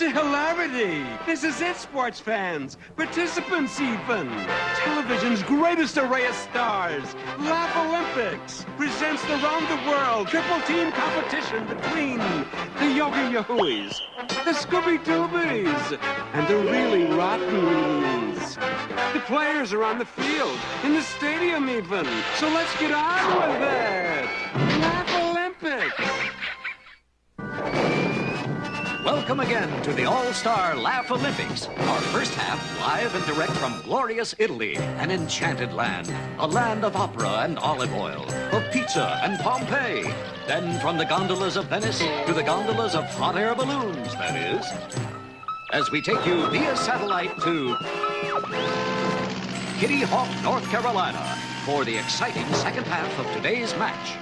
a hilarity. This is it, sports fans, participants even. Television's greatest array of stars, Laugh Olympics, presents the round-the-world triple team competition between the Yogi Yahooies, the Scooby-Doobies, and the really Rottens. The players are on the field, in the stadium even, so let's get on with it. Laugh Olympics. Welcome again to the All-Star Laugh Olympics. Our first half live and direct from glorious Italy, an enchanted land, a land of opera and olive oil, of pizza and Pompeii. Then from the gondolas of Venice to the gondolas of hot air balloons, that is. As we take you via satellite to Kitty Hawk, North Carolina, for the exciting second half of today's match.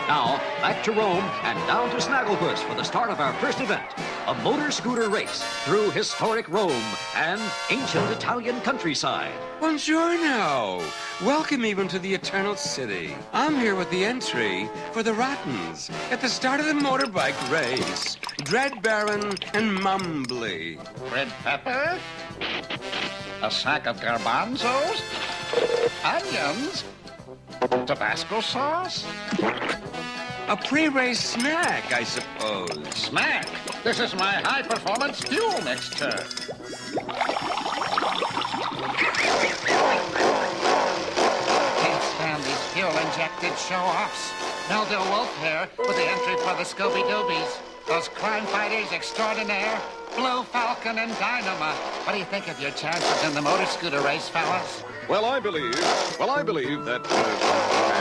Now, back to Rome and down to Snagglepuss for the start of our first event, a motor scooter race through historic Rome and ancient Italian countryside. Buongiorno. Welcome even to the Eternal City. I'm here with the entry for the Rottens at the start of the motorbike race. Dread Baron and Mumbly. Red pepper, a sack of garbanzos, onions, Tabasco sauce? A pre-race snack, I suppose. Snack? This is my high-performance fuel mixture. Can't stand these fuel-injected show-offs. Melville Wolf here with the entry for the Scooby-Doobies. Those crime fighters extraordinaire, Blue Falcon and Dynama. What do you think of your chances in the motor scooter race, fellas? Well, I believe that,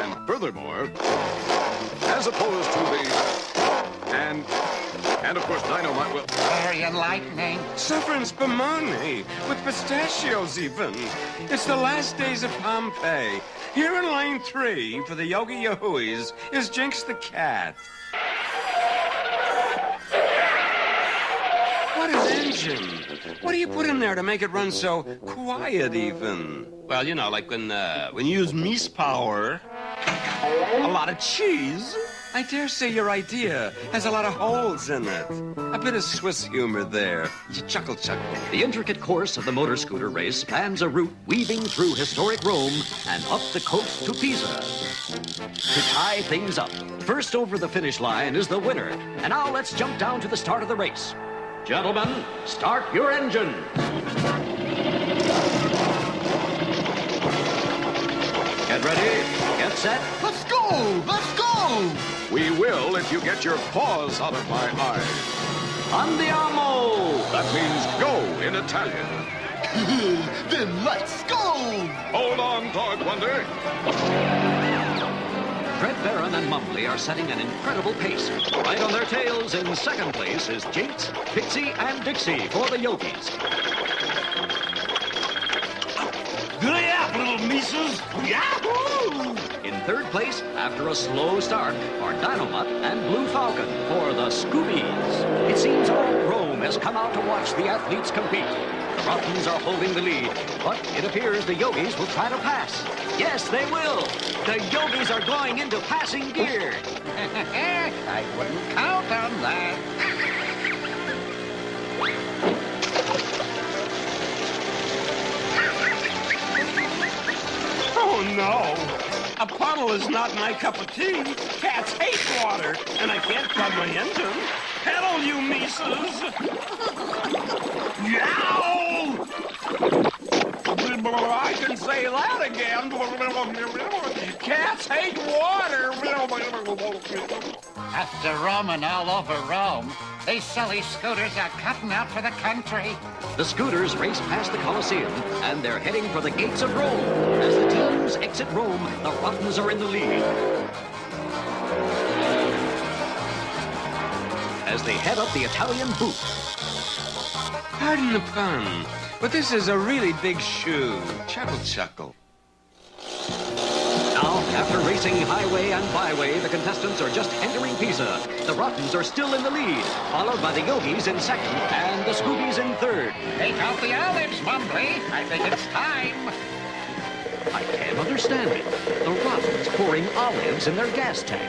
and furthermore, as opposed to and of course, Dynamite will... Very enlightening. Suffering spumoni with pistachios even. It's the last days of Pompeii. Here in lane 3 for the Yogi Yahooies is Jinx the cat. What an engine! What do you put in there to make it run so quiet even? Well, you know, like when you use meat power, a lot of cheese. I dare say your idea has a lot of holes in it. A bit of Swiss humor there. Chuckle, chuckle. The intricate course of the motor scooter race spans a route weaving through historic Rome and up the coast to Pisa. To tie things up, first over the finish line is the winner. And now let's jump down to the start of the race. Gentlemen, start your engines. Get ready, get set. Let's go! Let's go! We will if you get your paws out of my eyes. Andiamo! That means go in Italian. Then let's go! Hold on, Dog Wonder. Dread Baron and Mumbly are setting an incredible pace. Right on their tails in second place is Jinx, Pixie, and Dixie for the Yogis. Giddy up, little mises! Yahoo! In third place, after a slow start, are Dynamite and Blue Falcon for the Scoobies. It seems all Rome has come out to watch the athletes compete. The Rottens are holding the lead, but it appears the Yogis will try to pass. Yes, they will. The Yogis are going into passing gear. I wouldn't count on that. Oh, no. A puddle is not my cup of tea. Cats hate water, and I can't plug my engine. Pedal, you mises! Yow! I can say that again. Cats hate water. After roaming all over Rome, these silly scooters are cutting out for the country. The scooters race past the Colosseum, and they're heading for the gates of Rome. As the teams exit Rome, the Rottens are in the lead. As they head up the Italian boot. Pardon the pun, but this is a really big shoe. Chuckle, chuckle. Now, after racing highway and byway, the contestants are just entering Pisa. The Rottens are still in the lead, followed by the Yogis in second and the Scoobies in third. Take out the olives, Mumbly. I think it's time. I can't understand it. The Rottens pouring olives in their gas tank.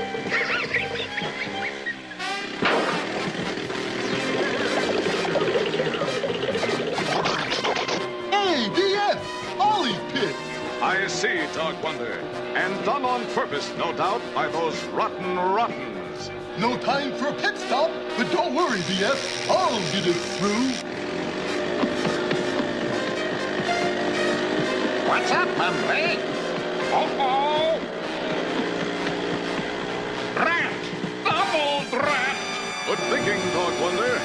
Dog Wonder. And done on purpose, no doubt, by those rotten rottens. No time for a pit stop, but don't worry, BF. I'll get it through. What's up, Humphrey? Uh-oh! Drat! Double drat! Good thinking, Dog Wonder.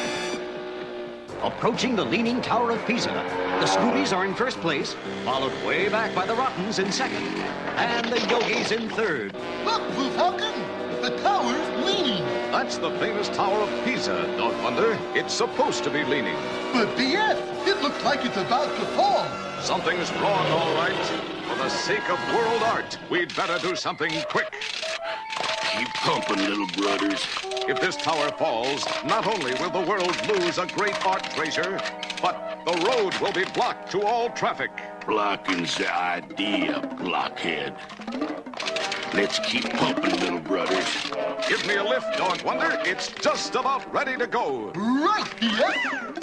Approaching the Leaning Tower of Pisa, the Scoobies are in first place, followed way back by the Rottens in second, and the Yogis in third. Look, Blue Falcon! The tower's leaning. That's the famous Tower of Pisa, Dog Wonder. It's supposed to be leaning. But BF, it looks like it's about to fall. Something's wrong, all right. For the sake of world art, we'd better do something quick. Keep pumping, little brothers. If this tower falls, not only will the world lose a great art treasure, but the road will be blocked to all traffic. Blocking's the idea, blockhead. Let's keep pumping, little brothers. Give me a lift, Dog Wonder. It's just about ready to go. Right, BF.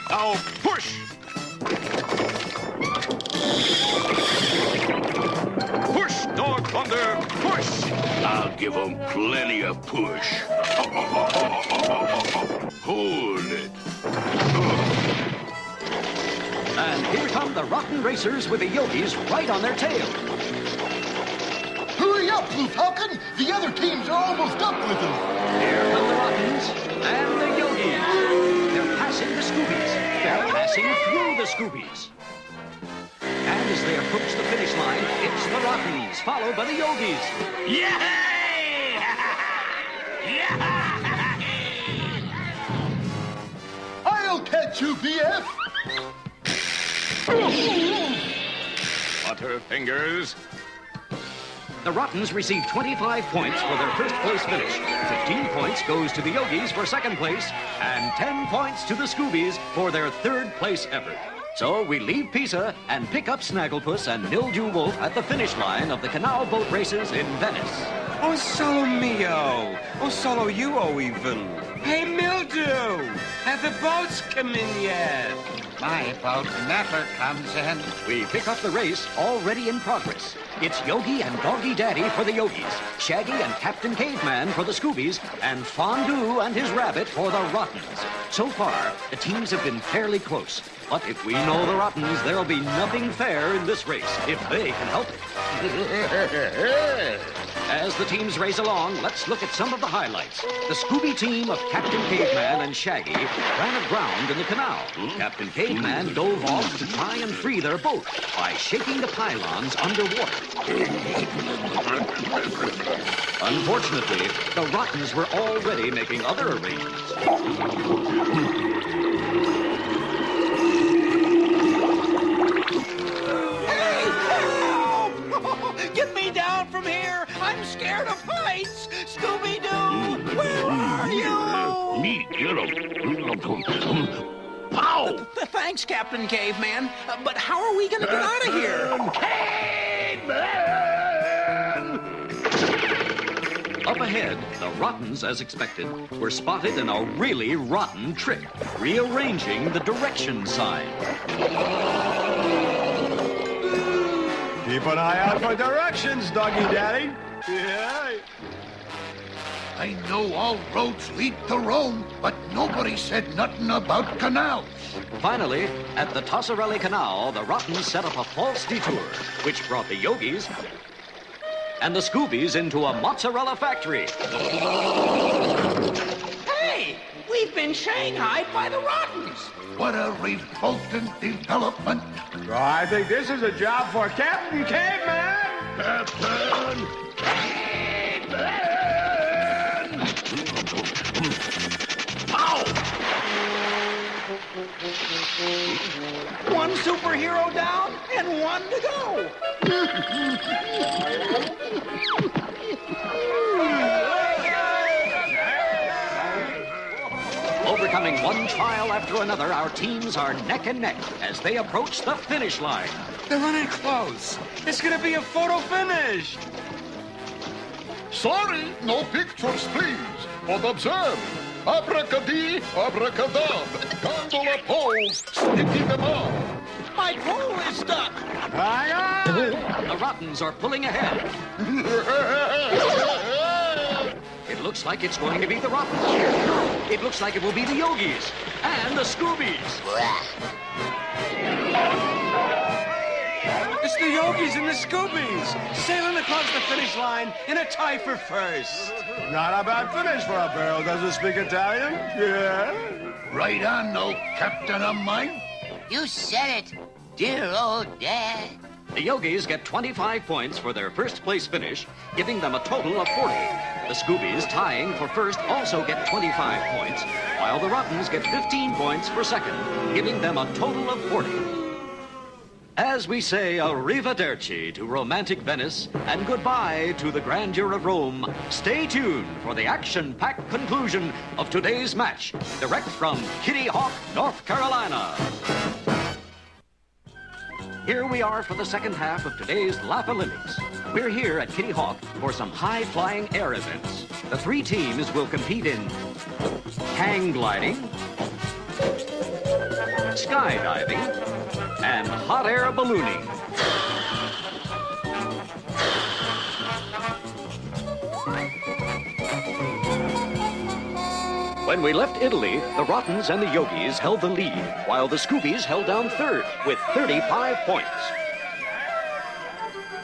Now push! Push, Dog Thunder, push! I'll give 'em plenty of push. Hold it. And here come the Rotten Racers with the Yogis right on their tail. Hurry up, Blue Falcon. The other teams are almost up with us. Here come the Rottens and the Yogis. They're passing the Scoobies. They're passing through the Scoobies. And as they approach the finish line, it's the Rottens, followed by the Yogis. Yay! I'll catch you, BF. Butterfingers. The Rottens receive 25 points for their first place finish. 15 points goes to the Yogis for second place, and 10 points to the Scoobies for their third place effort. So we leave Pisa and pick up Snagglepuss and Mildew Wolf at the finish line of the canal boat races in Venice. Oh, solo mio. Oh, solo you, even. Hey, Mildew! Have the boats come in yet? My boat never comes in. We pick up the race already in progress. It's Yogi and Doggy Daddy for the Yogis, Shaggy and Captain Caveman for the Scoobies, and Fondue and his rabbit for the Rottens. So far, the teams have been fairly close. But if we know the Rottens, there'll be nothing fair in this race, if they can help it. As the teams race along, let's look at some of the highlights. The Scooby team of Captain Caveman and Shaggy ran aground in the canal. Captain Caveman dove off to try and free their boat by shaking the pylons underwater. Unfortunately, the Rottens were already making other arrangements. Get me down from here! I'm scared of heights! Scooby-Doo, where are you? Me get 'em. Pow! Thanks, Captain Caveman. But how are we going to get out of here? Up ahead, the Rottens, as expected, were spotted in a really rotten trick, rearranging the direction sign. Keep an eye out for directions, Doggy Daddy. Yeah. I know all roads lead to Rome, but nobody said nothing about canals. Finally, at the Tossarelli Canal, the Rottens set up a false detour, which brought the Yogis and the Scoobies into a mozzarella factory. Hey, we've been shanghaied by the Rottens. What a revolting development. I think this is a job for Captain Caveman. Captain! Pow! One superhero down and one to go. Overcoming one trial after another, our teams are neck and neck as they approach the finish line. They're running close. It's gonna be a photo finish. Sorry, no pictures, please. But observe. Abracadee, abracadabra. Gondola poles, sticking them on. My my pole is stuck. Hang on! The Rottens are pulling ahead. It looks like it's going to be the Rottens. It looks like it will be the Yogis and the Scoobies. It's the Yogis and the Scoobies sailing across the finish line in a tie for first. Not a bad finish for a pair who doesn't speak Italian. Yeah. Right on, old captain of mine. You said it, dear old Dad. The Yogis get 25 points for their first place finish, giving them a total of 40. The Scoobies, tying for first, also get 25 points, while the Rottens get 15 points for second, giving them a total of 40. As we say arrivederci to romantic Venice and goodbye to the grandeur of Rome, stay tuned for the action-packed conclusion of today's match, direct from Kitty Hawk, North Carolina. Here we are for the second half of today's Laugh Olympics. We're here at Kitty Hawk for some high-flying air events. The three teams will compete in hang gliding, skydiving, and hot air ballooning. When we left Italy, the Rottens and the Yogis held the lead, while the Scoobies held down third with 35 points.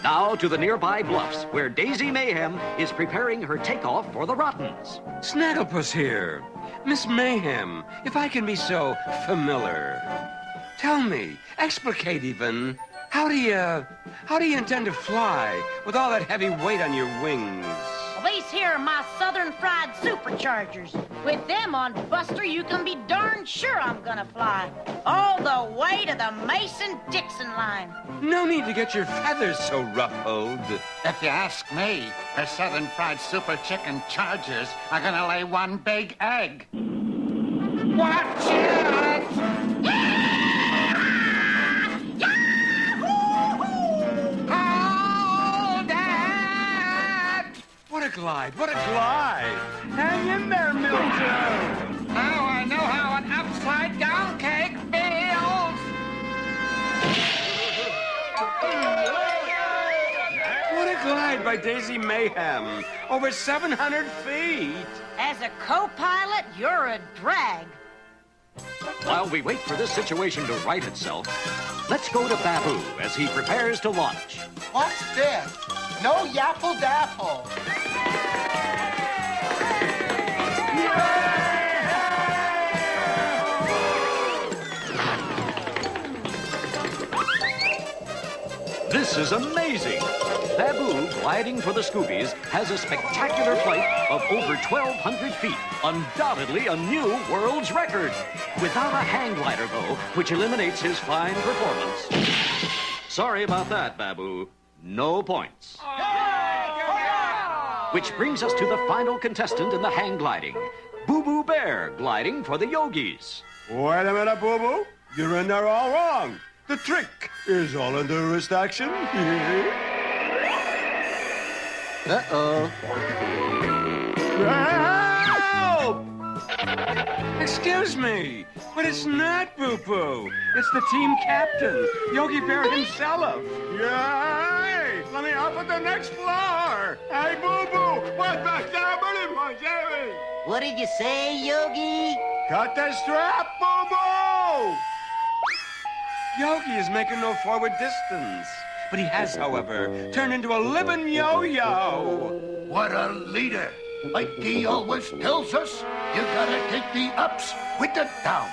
Now to the nearby bluffs, where Daisy Mayhem is preparing her takeoff for the Rottens. Snagglepuss here. Miss Mayhem, if I can be so familiar. Tell me, explicate even, how do you intend to fly with all that heavy weight on your wings? Well, these here are my Southern Fried Superchargers. With them on Buster, you can be darn sure I'm gonna fly. All the way to the Mason-Dixon line. No need to get your feathers so ruffled. If you ask me, the Southern Fried Super Chicken Chargers are gonna lay one big egg. Watch it! Hold it! What a glide, what a glide! Hang in there, Milton! Now I know how an upside-down cake feels! What a glide by Daisy Mayhem! Over 700 feet! As a co-pilot, you're a drag. While we wait for this situation to right itself, let's go to Babu as he prepares to launch. What's this? No yapple dapple. This is amazing! Babu, gliding for the Scoobies, has a spectacular flight of over 1,200 feet. Undoubtedly a new world's record. Without a hang glider, though, which eliminates his fine performance. Sorry about that, Babu. No points. Which brings us to the final contestant in the hang gliding. Boo Boo Bear, gliding for the Yogis. Wait a minute, Boo Boo. You're in there all wrong. The trick is all in the wrist action. Uh-oh. Help! Excuse me, but it's not Boo Boo. It's the team captain, Yogi Bear himself. Yay! Let me up at the next floor. Hey, Boo Boo, what's back there? What did you say, Yogi? Cut the strap, Boo Boo! Yogi is making no forward distance. But he has, however, turned into a living yo-yo. What a leader. Like he always tells us, you gotta take the ups with the downs.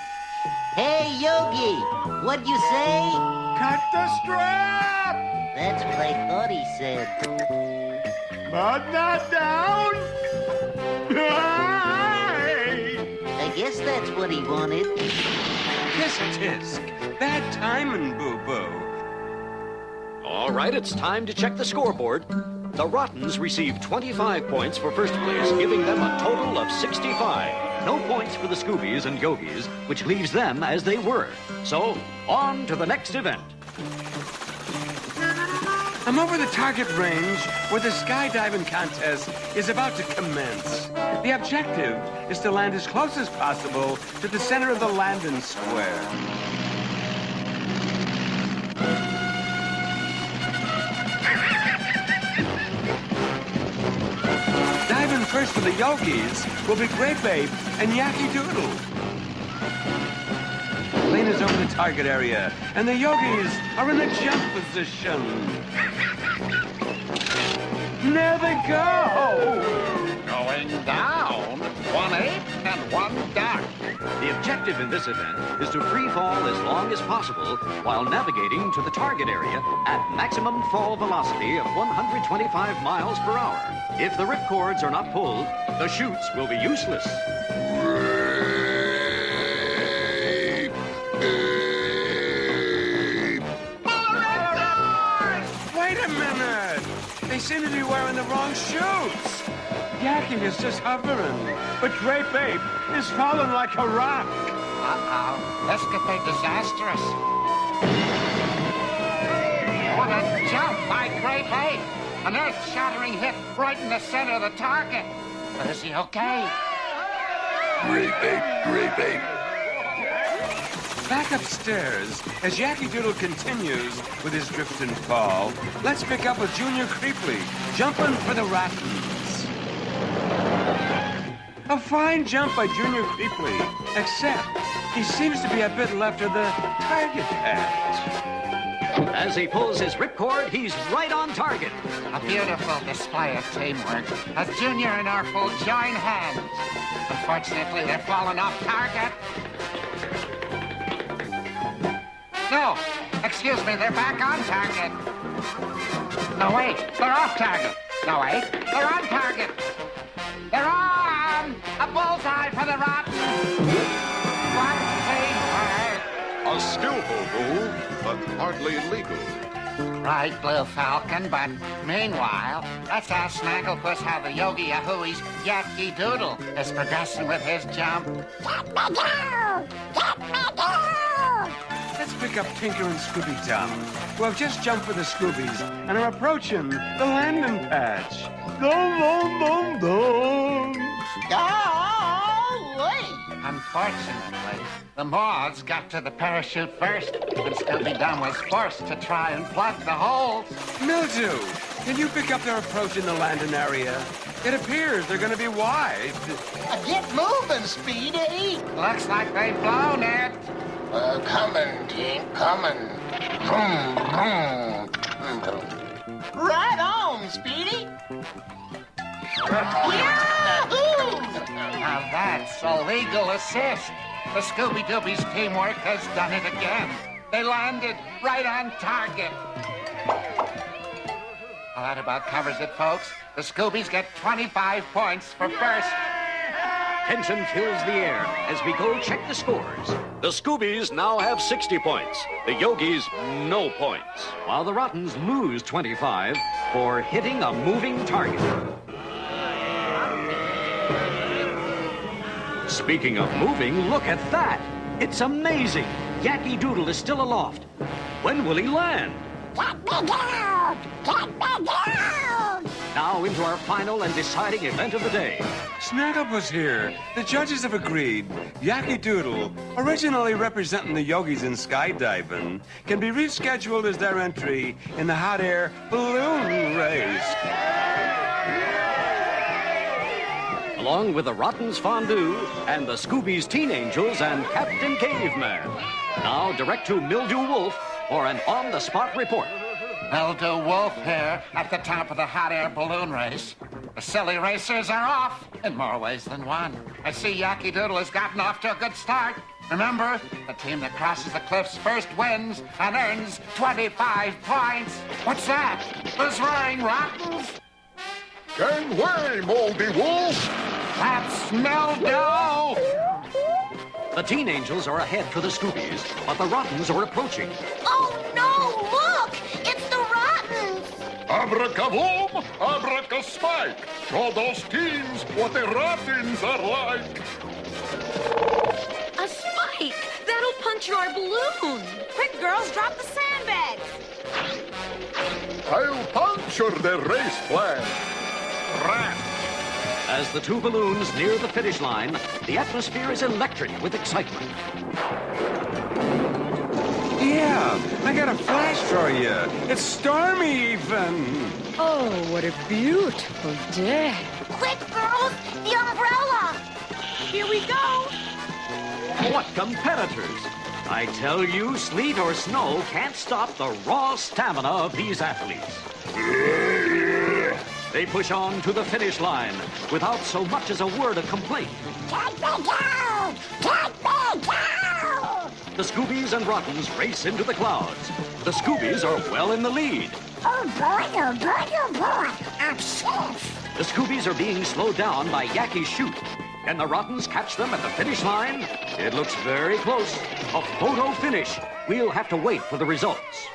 Hey, Yogi, what'd you say? Cut the strap! That's what I thought he said. But not down! Hey! I guess that's what he wanted. Tisk-tisk. Bad timing, Boo Boo. All right, it's time to check the scoreboard. The Rottens received 25 points for first place, giving them a total of 65. No points for the Scoobies and Yogis, which leaves them as they were. So, on to the next event. I'm over the target range where the skydiving contest is about to commence. The objective is to land as close as possible to the center of the landing square. First for the Yogis will be Grape Ape and Yaki Doodle. Plane is over the target area, and the Yogis are in the jump position. There they go! Going down. 1 ape and 1 duck. The objective in this event is to free fall as long as possible while navigating to the target area at maximum fall velocity of 125 miles per hour. If the ripcords are not pulled, the chutes will be useless. Wait a minute! They seem to be wearing the wrong shoes. Yaki is just hovering, but Grape Ape is falling like a rock. Uh-oh. This could be disastrous. What a jump by Grape Ape! An earth-shattering hit right in the center of the target. But is he okay? Grape Ape, Grape Ape. Back upstairs, as Yaki Doodle continues with his drift and fall, let's pick up with Junior Creeply, jumping for the Rattans. A fine jump by Junior Creeply, except he seems to be a bit left of the target patch. As he pulls his ripcord, he's right on target. A beautiful display of teamwork as Junior and Urkel join hands. Unfortunately, they're falling off target. No, excuse me, they're back on target. No, wait, they're off target. No, wait, they're on target. They're on! A bullseye for the Rotten! What teamwork! A skillful move, but hardly legal. Right, Blue Falcon, but meanwhile, let's ask Snagglepuss how the Yogi Yahooey's Yaki Doodle is progressing with his jump. Get me down! Get me down! Let's pick up Tinker and Scooby Tom, who have just jumped for the Scoobies and are approaching the landing patch. Dum, dum, dum, dum. Golly! Unfortunately, the moths got to the parachute first, and Scooby-Dum was forced to try and plug the holes. Mildew, can you pick up their approach in the landing area? It appears they're going to be wide. Get moving, Speedy. Looks like they've blown it. Coming, team, coming. Vroom, vroom. Right on, Speedy. Yahoo! Now that's a legal assist. The Scooby-Doobies teamwork has done it again. They landed right on target. Well, that about covers it, folks. The Scoobies get 25 points for first. Tension fills the air as we go check the scores. The Scoobies now have 60 points. The Yogis, no points. While the Rottens lose 25 for hitting a moving target. Speaking of moving, look at that. It's amazing. Yaki Doodle is still aloft. When will he land? Get me down! Get me down! Now into our final and deciding event of the day. Snagglepuss here. The judges have agreed. Yaki Doodle, originally representing the Yogis in skydiving, can be rescheduled as their entry in the hot air balloon race. Along with the Rottens Fondue and the Scoobies Teen Angels and Captain Caveman. Now direct to Mildew Wolf for an on-the-spot report. Mildew Wolf here at the top of the hot air balloon race. The silly racers are off in more ways than one. I see Yaki Doodle has gotten off to a good start. Remember, the team that crosses the cliffs first wins and earns 25 points. What's that? Those roaring Rottens? Gang way, Moldy Wolf! That's Mildew! The Teen Angels are ahead for the Scoobies, but the Rottens are approaching. Oh, no! Look! It's the Rottens! Abracavoom, abracaspike. Show those teams what the Rottens are like. A spike! That'll puncture our balloon! Quick, girls, drop the sandbags! I'll puncture the race plan. Rat. As the two balloons near the finish line, the atmosphere is electric with excitement. Yeah, I got a flash for you. It's stormy even. Oh, what a beautiful day. Quick, girls! The umbrella! Here we go. What competitors! I tell you, sleet or snow can't stop the raw stamina of these athletes. They push on to the finish line without so much as a word of complaint. Take me down! Take me down! The Scoobies and Rottens race into the clouds. The Scoobies are well in the lead. Oh boy, oh boy, oh boy! I'm safe! The Scoobies are being slowed down by Yakky's chute. Can the Rottens catch them at the finish line? It looks very close. A photo finish. We'll have to wait for the results.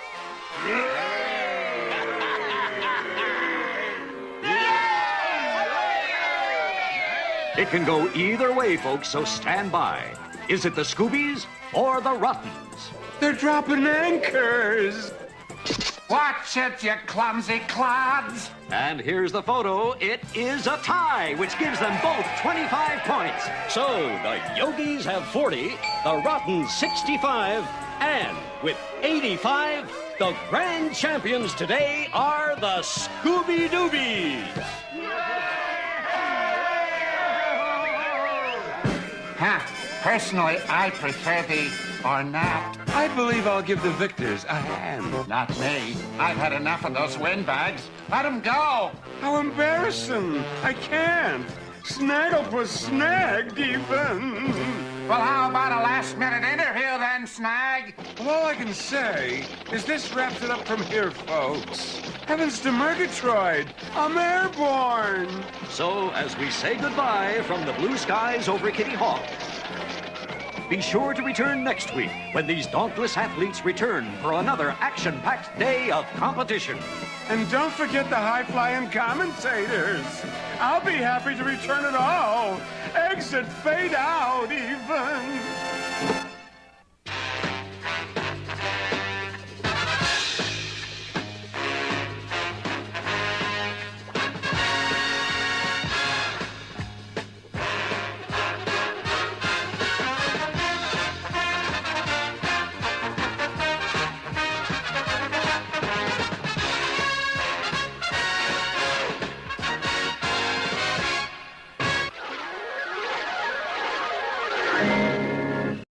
It can go either way, folks, so stand by. Is it the Scoobies or the Rottens? They're dropping anchors. Watch it, you clumsy clods! And here's the photo. It is a tie, which gives them both 25 points. So the Yogis have 40, the Rottens 65, and with 85, the grand champions today are the Scooby-Doobies. Huh. Personally, I prefer the ornat. I believe I'll give the victors a hand. Not me. I've had enough of those windbags. Let them go. How embarrassing. I can't. Snagglepuss snagged even. Well, how about a last-minute interview then, Snag? Well, all I can say is this wraps it up from here, folks. Heavens to Murgatroyd, I'm airborne. So, as we say goodbye from the blue skies over Kitty Hawk, be sure to return next week when these dauntless athletes return for another action-packed day of competition. And don't forget the high-flying commentators. I'll be happy to return it all. Exit fade out, even.